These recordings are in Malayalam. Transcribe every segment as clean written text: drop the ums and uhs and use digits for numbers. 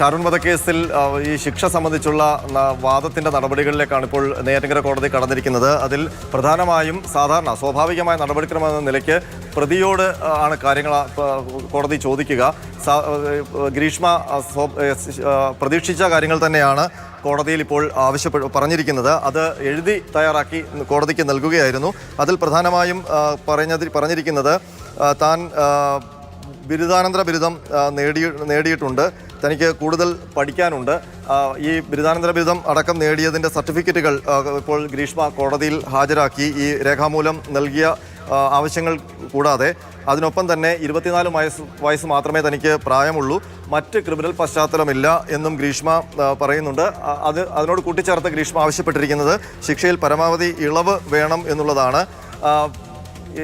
ഷാരൂൺ വധക്കേസിൽ ഈ ശിക്ഷ സംബന്ധിച്ചുള്ള വാദത്തിന്റെ നടപടികളിലേക്കാണ് ഇപ്പോൾ നെയ്യാറ്റിൻകര കോടതി കടന്നിരിക്കുന്നത്. അതിൽ പ്രധാനമായും സ്വാഭാവികമായ നടപടിക്രമം എന്ന നിലയ്ക്ക് പ്രതിയോട് ആണ് കാര്യങ്ങൾ കോടതി ചോദിക്കുക. ഗ്രീഷ്മ പ്രതീക്ഷിച്ച കാര്യങ്ങൾ തന്നെയാണ് കോടതിയിൽ ഇപ്പോൾ പറഞ്ഞിരിക്കുന്നത്. അത് എഴുതി തയ്യാറാക്കി കോടതിക്ക് നൽകുകയായിരുന്നു. അതിൽ പ്രധാനമായും പറഞ്ഞിരിക്കുന്നത് താൻ ബിരുദാനന്തര ബിരുദം നേടിയിട്ടുണ്ട്, തനിക്ക് കൂടുതൽ പഠിക്കാനുണ്ട്. ഈ ബിരുദാനന്തര ബിരുദം അടക്കം നേടിയതിൻ്റെ സർട്ടിഫിക്കറ്റുകൾ ഇപ്പോൾ ഗ്രീഷ്മ കോടതിയിൽ ഹാജരാക്കി. ഈ രേഖാമൂലം നൽകിയ ആവശ്യങ്ങൾ കൂടാതെ അതിനൊപ്പം തന്നെ 24 വയസ്സ് മാത്രമേ തനിക്ക് പ്രായമുള്ളൂ, മറ്റ് ക്രിമിനൽ പശ്ചാത്തലമില്ല എന്നും ഗ്രീഷ്മ പറയുന്നുണ്ട്. അതിനോട് കൂട്ടിച്ചേർത്ത് ഗ്രീഷ്മ ആവശ്യപ്പെട്ടിരിക്കുന്നത് ശിക്ഷയിൽ പരമാവധി ഇളവ് വേണം എന്നുള്ളതാണ്.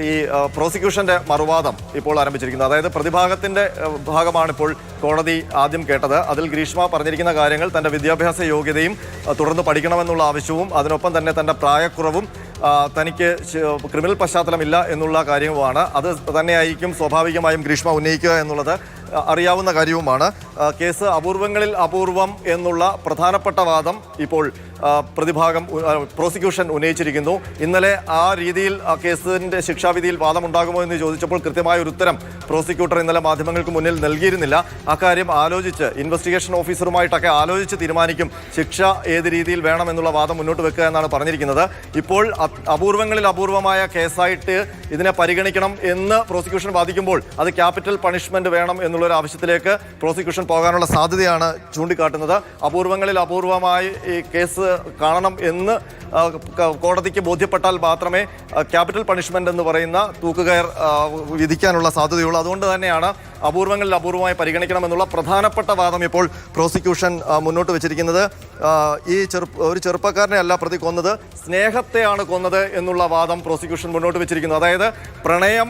ഈ പ്രോസിക്യൂഷന്റെ മറുവാദം ഇപ്പോൾ ആരംഭിച്ചിരിക്കുന്നത്, അതായത് പ്രതിഭാഗത്തിന്റെ ഭാഗമാണ് ഇപ്പോൾ കോടതി ആദ്യം കേട്ടത്. അതിൽ ഗ്രീഷ്മ പറഞ്ഞിരിക്കുന്ന കാര്യങ്ങൾ തൻ്റെ വിദ്യാഭ്യാസ യോഗ്യതയും തുടർന്ന് പഠിക്കണമെന്നുള്ള ആവശ്യവും അതിനൊപ്പം തന്നെ തൻ്റെ പ്രായക്കുറവും തനിക്ക് ക്രിമിനൽ പശ്ചാത്തലമില്ല എന്നുള്ള കാര്യവുമാണ്. അത് തന്നെയായിരിക്കും സ്വാഭാവികമായും ഗ്രീഷ്മ ഉന്നയിക്കുക എന്നുള്ളത് അറിയാവുന്ന കാര്യവുമാണ്. കേസ് അപൂർവങ്ങളിൽ അപൂർവം എന്നുള്ള പ്രധാനപ്പെട്ട വാദം ഇപ്പോൾ പ്രതിഭാഗം പ്രോസിക്യൂഷൻ ഉന്നയിച്ചിരിക്കുന്നു. ഇന്നലെ ആ രീതിയിൽ ആ കേസിൻ്റെ ശിക്ഷാവിധിയിൽ വാദമുണ്ടാകുമോ എന്ന് ചോദിച്ചപ്പോൾ കൃത്യമായ ഒരു ഉത്തരം പ്രോസിക്യൂട്ടർ ഇന്നലെ മാധ്യമങ്ങൾക്ക് മുന്നിൽ നൽകിയിരുന്നില്ല. അക്കാര്യം ആലോചിച്ച് ഇൻവെസ്റ്റിഗേഷൻ ഓഫീസറുമായിട്ടൊക്കെ ആലോചിച്ച് തീരുമാനിക്കും ശിക്ഷ ഏത് രീതിയിൽ വേണമെന്നുള്ള വാദം മുന്നോട്ട് വെക്കുക എന്നാണ് പറഞ്ഞിരിക്കുന്നത്. ഇപ്പോൾ അപൂർവങ്ങളിൽ അപൂർവമായ കേസായിട്ട് ഇതിനെ പരിഗണിക്കണം എന്ന് പ്രോസിക്യൂഷൻ വാദിക്കുമ്പോൾ അത് ക്യാപിറ്റൽ പണിഷ്മെന്റ് വേണം എന്നുള്ളൊരു ആവശ്യത്തിലേക്ക് പ്രോസിക്യൂഷൻ പോകാനുള്ള സാധ്യതയാണ് ചൂണ്ടിക്കാട്ടുന്നത്. അപൂർവങ്ങളിൽ അപൂർവമായി ഈ കേസ് കാണണം എന്ന് കോടതിക്ക് ബോധ്യപ്പെട്ടാൽ മാത്രമേ ക്യാപിറ്റൽ പണിഷ്മെന്റ് എന്ന് പറയുന്ന തൂക്കുകയർ വിധിക്കാനുള്ള സാധ്യതയുള്ളൂ. അതുകൊണ്ട് തന്നെയാണ് അപൂർവങ്ങളിൽ അപൂർവമായി പരിഗണിക്കണമെന്നുള്ള പ്രധാനപ്പെട്ട വാദം ഇപ്പോൾ പ്രോസിക്യൂഷൻ മുന്നോട്ട് വെച്ചിരിക്കുന്നത്. ഒരു ചെറുപ്പക്കാരനെ അല്ല പ്രതി കൊന്നത്, സ്നേഹത്തെയാണ് കൊന്നത് എന്നുള്ള വാദം പ്രോസിക്യൂഷൻ മുന്നോട്ട് വെച്ചിരിക്കുന്നു. അതായത് പ്രണയം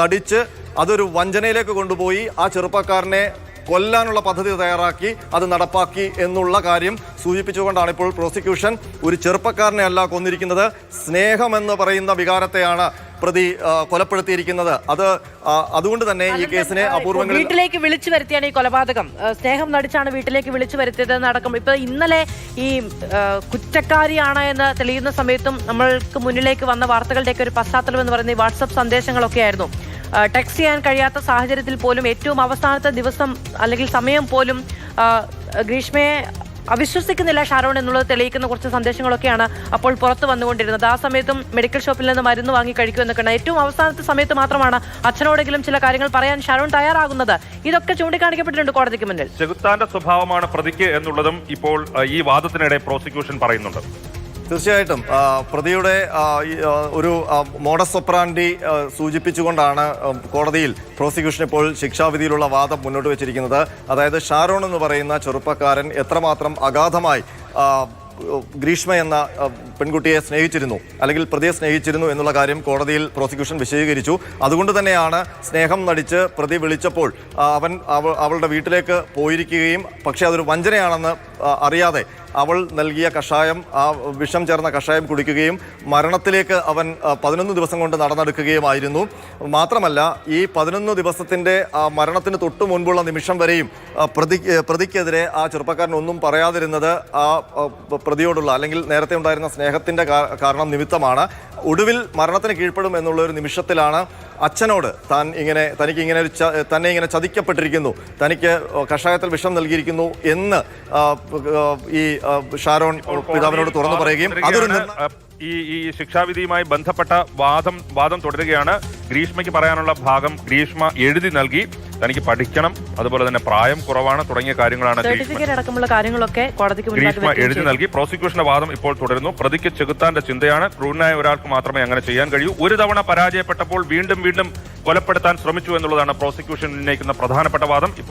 നടിച്ച് അതൊരു വഞ്ചനയിലേക്ക് കൊണ്ടുപോയി ആ ചെറുപ്പക്കാരനെ കൊല്ലാനുള്ള പദ്ധതി തയ്യാറാക്കി അത് നടപ്പാക്കി എന്നുള്ള കാര്യം സൂചിപ്പിച്ചുകൊണ്ടാണ് ഇപ്പോൾ പ്രോസിക്യൂഷൻ ഒരു ചെറുപ്പക്കാരനെ അല്ല കൊന്നിരിക്കുന്നത്, സ്നേഹമെന്ന് പറയുന്ന വികാരത്തെയാണ് പ്രതി കൊലപ്പെടുത്തിയിരിക്കുന്നത്. അതുകൊണ്ട് തന്നെ ഈ കേസിനെ അപൂർവങ്ങളിൽ വീട്ടിലേക്ക് വിളിച്ചു വരുത്തിയാണ് ഈ കൊലപാതകം. സ്നേഹം നടിച്ചാണ് വീട്ടിലേക്ക് വിളിച്ചു വരുത്തിയതെന്നടക്കം ഇപ്പൊ ഇന്നലെ ഈ കുറ്റക്കാരിയാണ് എന്ന് തെളിയുന്ന സമയത്തും നമ്മൾക്ക് മുന്നിലേക്ക് വന്ന വാർത്തകളുടെയൊക്കെ ഒരു പശ്ചാത്തലം എന്ന് പറയുന്നത് ഈ വാട്സപ്പ് സന്ദേശങ്ങളൊക്കെ ആയിരുന്നു. ടെക്സ്റ്റ് ചെയ്യാൻ കഴിയാത്ത സാഹചര്യത്തിൽ പോലും ഏറ്റവും അവസാനത്തെ ദിവസം അല്ലെങ്കിൽ സമയം പോലും ഗ്രീഷ്മയെ അവിശ്വസിക്കുന്നില്ല ഷാരോൺ എന്നുള്ളത് തെളിയിക്കുന്ന കുറച്ച് സന്ദേശങ്ങളൊക്കെയാണ് അപ്പോൾ പുറത്തു വന്നുകൊണ്ടിരുന്നത്. ആ സമയത്തും മെഡിക്കൽ ഷോപ്പിൽ നിന്ന് മരുന്ന് വാങ്ങി കഴിക്കുമെന്നൊക്കെയാണ്. ഏറ്റവും അവസാനത്തെ സമയത്ത് മാത്രമാണ് അച്ഛനോടെങ്കിലും ചില കാര്യങ്ങൾ പറയാൻ ഷാരോൺ തയ്യാറാകുന്നത്. ഇതൊക്കെ ചൂണ്ടിക്കാണിക്കപ്പെട്ടിട്ടുണ്ട് കോടതിക്ക് മുന്നിൽ. ചെകുത്താന്റെ സ്വഭാവമാണ് പ്രതിക്ക് എന്നുള്ളതും ഇപ്പോൾ ഈ വാദത്തിനിടെ പ്രോസിക്യൂഷൻ പറയുന്നുണ്ട്. തീർച്ചയായിട്ടും പ്രതിയുടെ ഒരു മോഡസ് ഒപ്രാൻഡി സൂചിപ്പിച്ചുകൊണ്ടാണ് കോടതിയിൽ പ്രോസിക്യൂഷൻ ഇപ്പോൾ ശിക്ഷാവിധിയിലുള്ള വാദം മുന്നോട്ട് വെച്ചിരിക്കുന്നത്. അതായത് ഷാരോൺ എന്ന് പറയുന്ന ചെറുപ്പക്കാരൻ എത്രമാത്രം അഗാധമായി ഗ്രീഷ്മ എന്ന പെൺകുട്ടിയെ സ്നേഹിച്ചിരുന്നു അല്ലെങ്കിൽ പ്രതിയെ സ്നേഹിച്ചിരുന്നു എന്നുള്ള കാര്യം കോടതിയിൽ പ്രോസിക്യൂഷൻ വിശദീകരിച്ചു. അതുകൊണ്ട് തന്നെയാണ് സ്നേഹം നടിച്ച് പ്രതി വിളിച്ചപ്പോൾ അവളുടെ വീട്ടിലേക്ക് പോയിരിക്കുകയും പക്ഷേ അതൊരു വഞ്ചനയാണെന്ന് അറിയാതെ അവൾ നൽകിയ കഷായം, ആ വിഷം ചേർന്ന കഷായം കുടിക്കുകയും മരണത്തിലേക്ക് അവൻ 11 ദിവസം കൊണ്ട് നടന്നെടുക്കുകയുമായിരുന്നു. മാത്രമല്ല ഈ 11 ദിവസത്തിൻ്റെ മരണത്തിന് തൊട്ടു മുൻപുള്ള നിമിഷം വരെയും പ്രതിക്കെതിരെ ആ ചെറുപ്പക്കാരൻ ഒന്നും പറയാതിരുന്നത് ആ പ്രതിയോടുള്ള അല്ലെങ്കിൽ നേരത്തെ ഉണ്ടായിരുന്ന സ്നേഹത്തിൻ്റെ കാരണം നിമിത്തമാണ്. ഒടുവിൽ മരണത്തിന് കീഴ്പ്പെടും എന്നുള്ള ഒരു നിമിഷത്തിലാണ് അച്ഛനോട് തന്നെ ഇങ്ങനെ ചതിക്കപ്പെട്ടിരിക്കുന്നു, തനിക്ക് കഷായത്തിൽ വിഷം നൽകിയിരിക്കുന്നു എന്ന് ഈ ഷാരോൺ പിതാവിനോട് തുറന്നു പറയുകയും അതൊരു ഈ ശിക്ഷാവിധിയുമായി ബന്ധപ്പെട്ട വാദം തുടരുകയാണ്. ഗ്രീഷ്മയ്ക്ക് പറയാനുള്ള ഭാഗം ഗ്രീഷ്മ എഴുതി നൽകി. തനിക്ക് പഠിക്കണം, അതുപോലെ തന്നെ പ്രായം കുറവാണ് തുടങ്ങിയ കാര്യങ്ങളാണ് ഗ്രീഷ്മ എഴുതി നൽകി. പ്രോസിക്യൂഷന്റെ വാദം ഇപ്പോൾ തുടരുന്നു. പ്രതിക്ക് ചെകുത്താന്റെ ചിന്തയാണ്, ക്രൂരനായ ഒരാൾക്ക് മാത്രമേ അങ്ങനെ ചെയ്യാൻ കഴിയൂ. ഒരു തവണ പരാജയപ്പെട്ടപ്പോൾ വീണ്ടും കൊലപ്പെടുത്താൻ ശ്രമിച്ചു എന്നുള്ളതാണ് പ്രോസിക്യൂഷൻ ഉന്നയിക്കുന്ന പ്രധാനപ്പെട്ട വാദം.